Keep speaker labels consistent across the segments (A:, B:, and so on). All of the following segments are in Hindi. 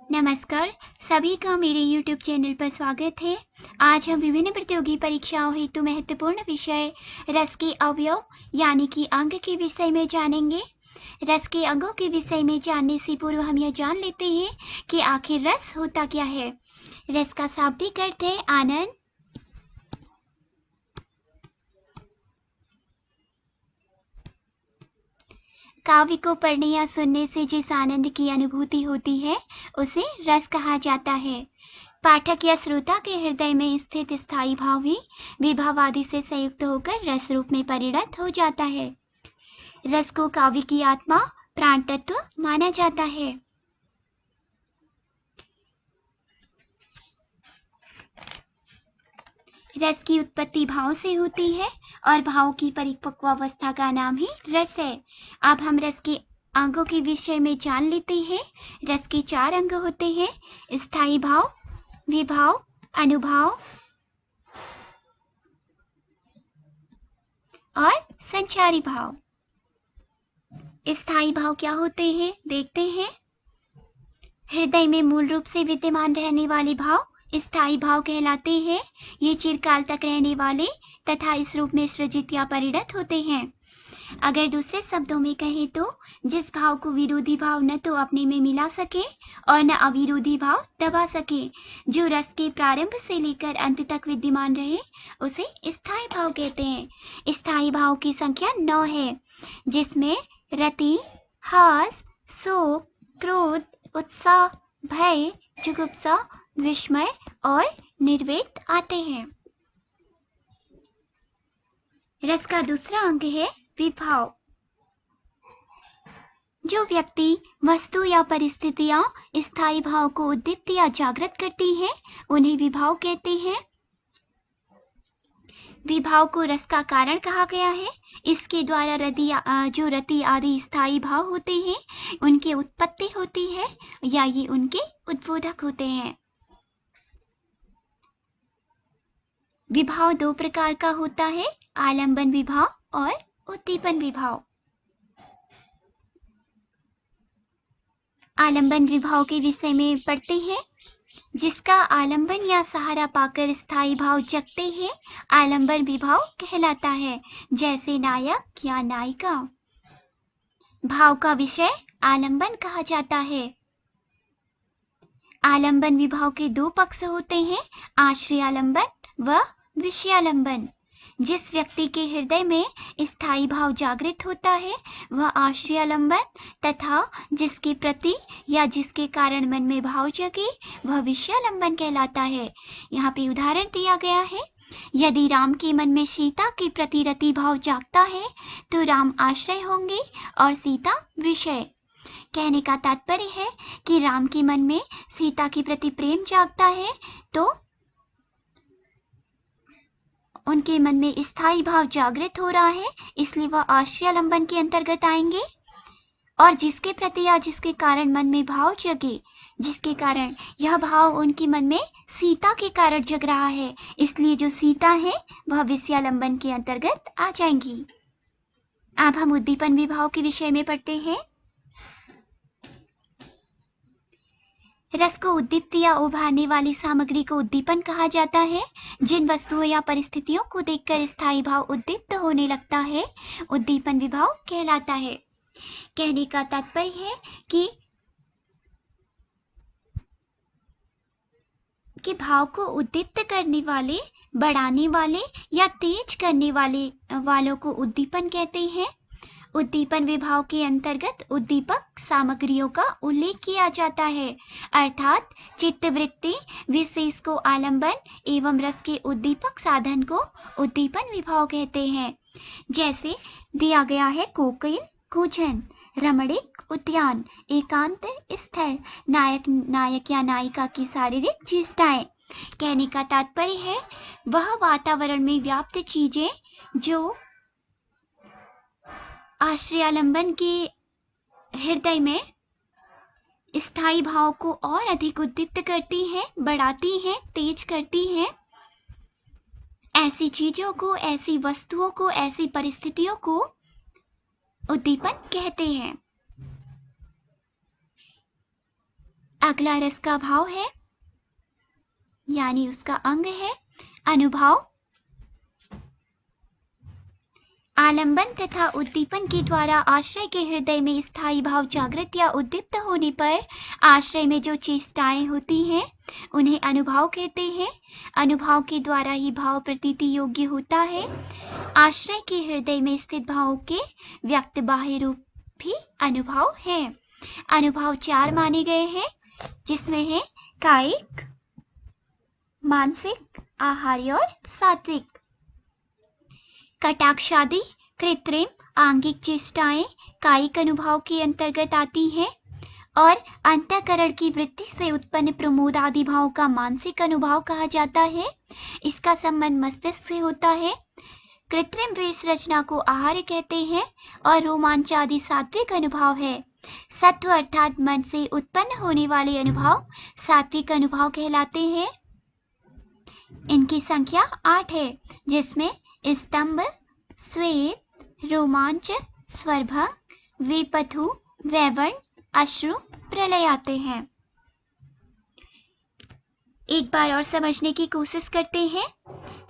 A: नमस्कार, सभी का मेरे YouTube चैनल पर स्वागत है। आज हम विभिन्न प्रतियोगी परीक्षाओं हेतु महत्वपूर्ण विषय रस के अवयव यानी कि अंग के विषय में जानेंगे। रस के अंगों के विषय में जानने से पूर्व हम यह जान लेते हैं कि आखिर रस होता क्या है। रस का शाब्दिक अर्थ है आनंद। काव्य को पढ़ने या सुनने से जिस आनंद की अनुभूति होती है उसे रस कहा जाता है। पाठक या श्रोता के हृदय में स्थित स्थायी भाव ही विभाव आदि से संयुक्त होकर रस रूप में परिणत हो जाता है। रस को काव्य की आत्मा प्राण तत्व माना जाता है। रस की उत्पत्ति भाव से होती है और भाव की परिपक्वावस्था का नाम ही रस है। अब हम रस के अंगों के विषय में जान लेते हैं। रस के 4 अंग होते हैं: स्थायी भाव, विभाव, अनुभाव और संचारी भाव। स्थायी भाव क्या होते हैं देखते हैं। हृदय में मूल रूप से विद्यमान रहने वाले भाव स्थायी भाव कहलाते हैं। ये चिरकाल तक रहने वाले तथा इस रूप में सृजित या परिणत होते हैं। अगर दूसरे शब्दों में कहें तो जिस भाव को विरोधी भाव न तो अपने में मिला सके और न अविरोधी भाव दबा सके, जो रस के प्रारंभ से लेकर अंत तक विद्यमान रहे, उसे स्थायी भाव कहते हैं। स्थायी भाव की संख्या 9 है, जिसमें रति, हास, शोक, क्रोध, उत्साह, भय, जुगुप्सा, विस्मय और निर्वेद आते हैं। रस का दूसरा अंग है विभाव। जो व्यक्ति, वस्तु या परिस्थितियां स्थायी भाव को उद्दीप्त या जागृत करती हैं, उन्हें विभाव कहते हैं। विभाव को रस का कारण कहा गया है। इसके द्वारा जो रति आदि स्थायी भाव होते हैं, उनकी उत्पत्ति होती है या ये उनके उद्बोधक होते हैं। विभाव 2 प्रकार का होता है: आलंबन विभाव और उद्दीपन विभाव। आलंबन विभाव के विषय में पढ़ते हैं। जिसका आलंबन या सहारा पाकर स्थायी भाव जगते हैं, आलंबन विभाव कहलाता है, जैसे नायक या नायिका। भाव का विषय आलंबन कहा जाता है। आलंबन विभाव के 2 पक्ष होते हैं: आश्रयालंबन व विषयालंबन। जिस व्यक्ति के हृदय में स्थायी भाव जागृत होता है वह आश्रयालंबन, तथा जिसके प्रति या जिसके कारण मन में भाव जगे वह विषयालंबन कहलाता है। यहाँ पे उदाहरण दिया गया है: यदि राम के मन में सीता के प्रति रति भाव जागता है तो राम आश्रय होंगे और सीता विषय। कहने का तात्पर्य है कि राम के मन में सीता के प्रति प्रेम जागता है तो उनके मन में स्थायी भाव जागृत हो रहा है, इसलिए वह आश्रयालंबन के अंतर्गत आएंगे। और जिसके प्रति या जिसके कारण मन में भाव जगे, जिसके कारण यह भाव उनके मन में सीता के कारण जग रहा है, इसलिए जो सीता है वह विषयालंबन के अंतर्गत आ जाएंगी। अब हम उद्दीपन विभाव के विषय में पढ़ते हैं। रस को उद्दीप्त या उभारने वाली सामग्री को उद्दीपन कहा जाता है। जिन वस्तुओं या परिस्थितियों को देखकर स्थायी भाव उद्दीप्त होने लगता है, उद्दीपन विभाव कहलाता है। कहने का तात्पर्य है कि भाव को उद्दीप्त करने वाले, बढ़ाने वाले या तेज करने वालों को उद्दीपन कहते हैं। उद्दीपन विभाव के अंतर्गत उद्दीपक सामग्रियों का उल्लेख किया जाता है, अर्थात चित्तवृत्ति विशेष को आलंबन एवं रस के उद्दीपक साधन को उद्दीपन विभाव कहते हैं। जैसे दिया गया है: कोकिल कूजन, रमणीक उद्यान, एकांत स्थल, नायक या नायिका की शारीरिक चेष्टाएं। कहने का तात्पर्य है वह वातावरण में व्याप्त चीजें जो आश्रयालंबन के हृदय में स्थायी भाव को और अधिक उद्दीप्त करती हैं, बढ़ाती हैं, तेज करती हैं। ऐसी चीजों को, ऐसी वस्तुओं को, ऐसी परिस्थितियों को उद्दीपन कहते हैं। अगला रस का भाव है, यानी उसका अंग है अनुभाव। आलंबन तथा उद्दीपन के द्वारा आश्रय के हृदय में स्थायी भाव जागृत या उद्दीप्त होने पर आश्रय में जो चेष्टाएं होती हैं उन्हें अनुभाव कहते हैं। अनुभाव के द्वारा ही भाव प्रतीति योग्य होता है। आश्रय के हृदय में स्थित भावों के व्यक्त बाह्य रूप भी अनुभाव है। अनुभाव 4 माने गए हैं, जिसमें है कायिक, मानसिक, आहार्य और सात्विक। कटाक्षादि कृत्रिम आंगिक चेष्टाएं कायिक अनुभाव के अंतर्गत आती हैं और अंतःकरण की वृत्ति से उत्पन्न प्रमोद आदि भाव का मानसिक अनुभाव कहा जाता है। इसका संबंध मस्तिष्क से होता है। कृत्रिम वेश रचना को आहार्य कहते हैं और रोमांच आदि सात्विक अनुभाव है। सत्व अर्थात मन से उत्पन्न होने वाले अनुभाव सात्विक अनुभाव कहलाते हैं। इनकी संख्या 8 है, जिसमें स्तंभ, श्वेत, रोमांच, स्वरभंग, विपथु, वैवर्ण, अश्रु, प्रलय आते हैं। एक बार और समझने की कोशिश करते हैं।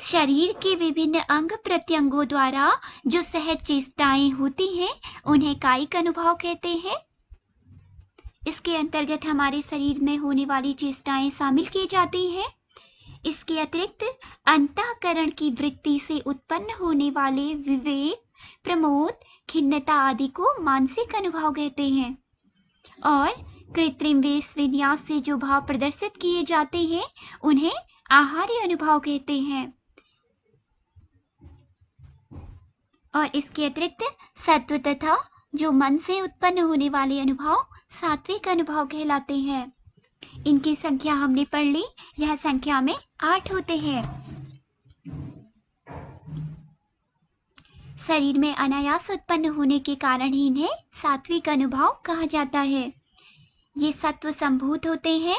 A: शरीर के विभिन्न अंग प्रत्यंगों द्वारा जो सहज चेष्टाएं होती हैं उन्हें कायिक अनुभाव कहते हैं। इसके अंतर्गत हमारे शरीर में होने वाली चेष्टाएं शामिल की जाती हैं। इसके अतिरिक्त अंतःकरण की वृत्ति से उत्पन्न होने वाले विवेक, प्रमोद, खिन्नता आदि को मानसिक अनुभाव कहते हैं और कृत्रिम वेश विन्यास से जो भाव प्रदर्शित किए जाते हैं उन्हें आहार्य अनुभाव कहते हैं। और इसके अतिरिक्त सत्व तथा जो मन से उत्पन्न होने वाले अनुभाव सात्विक अनुभाव कहलाते हैं। इनकी संख्या हमने पढ़ ली, यह संख्या में 8 होते हैं। शरीर में अनायास उत्पन्न होने के कारण ही इन्हें सात्विक अनुभाव कहा जाता है। ये सत्व संभूत होते हैं।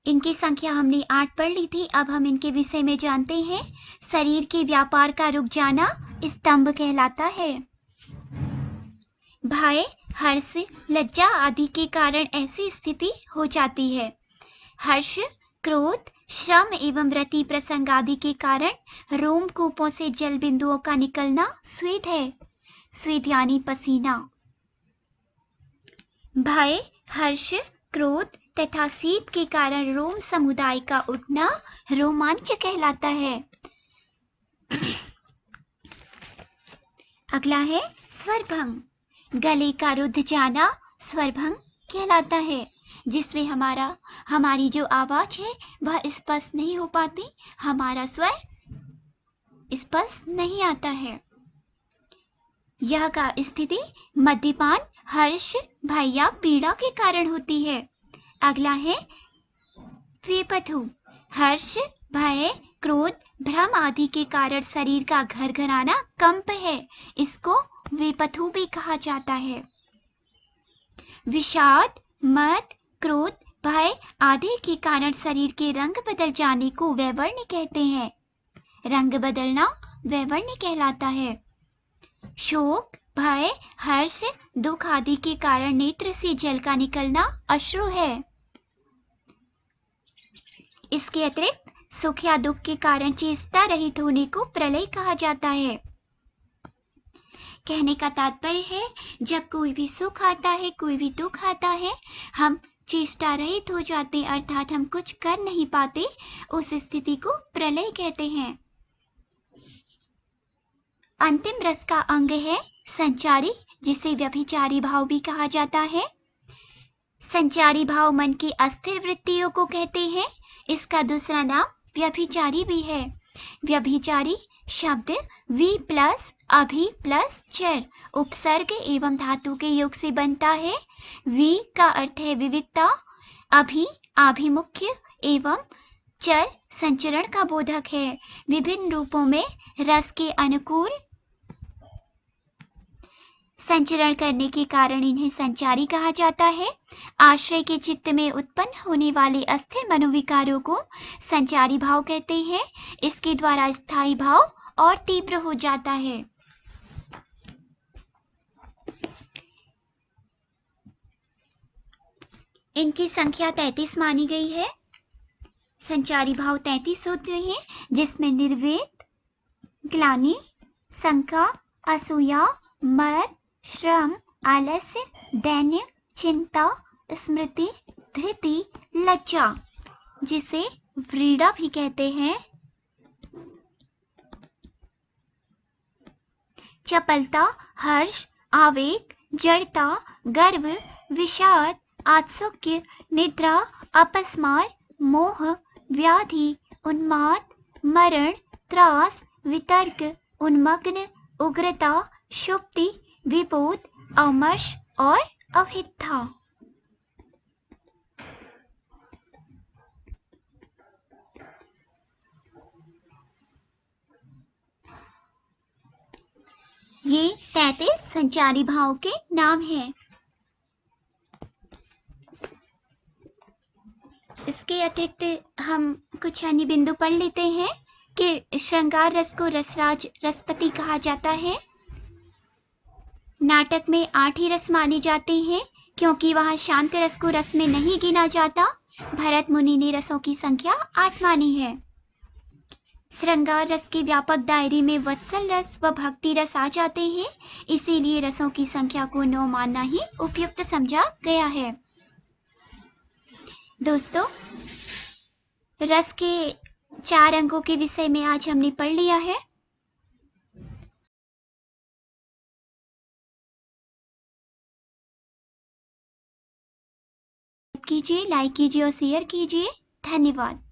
A: इनकी संख्या हमने 8 पढ़ ली थी। अब हम इनके विषय में जानते हैं। शरीर के व्यापार का रुक जाना स्तंभ कहलाता है। भय, हर्ष, लज्जा आदि के कारण ऐसी स्थिति हो जाती है। हर्ष, क्रोध, श्रम एवं रति प्रसंग आदि के कारण रोमकूपों से जल बिंदुओं का निकलना स्वेद है। स्वेद यानी पसीना। भय, हर्ष, क्रोध तथा शीत के कारण रोम समुदाय का उठना रोमांच कहलाता है। अगला है स्वरभंग। गले का रुद्ध जाना स्वरभंग कहलाता है, जिसमें हमारी जो आवाज है वह स्पष्ट नहीं हो पाती, हमारा स्वर स्पष्ट नहीं आता है। यह का स्थिति मद्यपान, हर्ष, भय या पीड़ा के कारण होती है। अगला है विपथु। हर्ष, भय, क्रोध, भ्रम आदि के कारण शरीर का घरघराना कंप है, इसको विपथु भी कहा जाता है। विषाद, मद, क्रोध, भय आदि के कारण शरीर के रंग बदल जाने को वैवर्ण्य कहते हैं। रंग बदलना वैवर्ण्य कहलाता है। शोक, भय, हर्ष, दुख आदि के कारण नेत्र से जल का निकलना अश्रु है। इसके अतिरिक्त सुख या दुख के कारण चेष्टा रहित होने को प्रलय कहा जाता है। कहने का तात्पर्य है, जब कोई भी सुख आता है, कोई भी दुख आता है, हम चेष्टा रहित हो जाते, अर्थात हम कुछ कर नहीं पाते, उस स्थिति को प्रलय कहते हैं। अंतिम रस का अंग है संचारी, जिसे व्यभिचारी भाव भी कहा जाता है। संचारी भाव मन की अस्थिर वृत्तियों को कहते हैं। इसका दूसरा नाम व्यभिचारी भी है। व्यभिचारी शब्द वि प्लस अभि प्लस चर उपसर्ग एवं धातु के योग से बनता है। वि का अर्थ है विविधता, अभि आभिमुख्य एवं चर संचरण का बोधक है। विभिन्न रूपों में रस के अनुकूल संचरण करने के कारण इन्हें संचारी कहा जाता है। आश्रय के चित्त में उत्पन्न होने वाले अस्थिर मनोविकारों को संचारी भाव कहते हैं। इसके द्वारा स्थायी भाव और तीव्र हो जाता है। इनकी संख्या 33 मानी गई है। संचारी भाव 33 होते हैं, जिसमें निर्वेद, ग्लानि, शंका, असूया, मद, श्रम, आलस्य, दैन्य, चिंता, स्मृति, धृति, लज्जा, जिसे व्रीड़ा भी कहते हैं, चपलता, हर्ष, आवेग, जड़ता, गर्व, विषाद, आत्सुक्य, निद्रा, अपस्मार, मोह, व्याधि, उन्माद, मरण, त्रास, वितर्क, उन्मग्न, उग्रता, शुप्ति, विबोध, अमर्ष और अभिथा। ये 33 संचारी भाव के नाम हैं। इसके अतिरिक्त हम कुछ अन्य बिंदु पढ़ लेते हैं कि श्रृंगार रस को रसराज रसपति कहा जाता है। नाटक में 8 ही रस माने जाते हैं, क्योंकि वहां शांत रस को रस में नहीं गिना जाता। भरत मुनि ने रसों की संख्या 8 मानी है। श्रृंगार रस के व्यापक दायरे में वत्सल रस व भक्ति रस आ जाते हैं, इसीलिए रसों की संख्या को 9 मानना ही उपयुक्त समझा गया है। दोस्तों, रस के 4 अंगों के विषय में आज हमने पढ़ लिया है। कीजिए, लाइक कीजिए और शेयर कीजिए। धन्यवाद।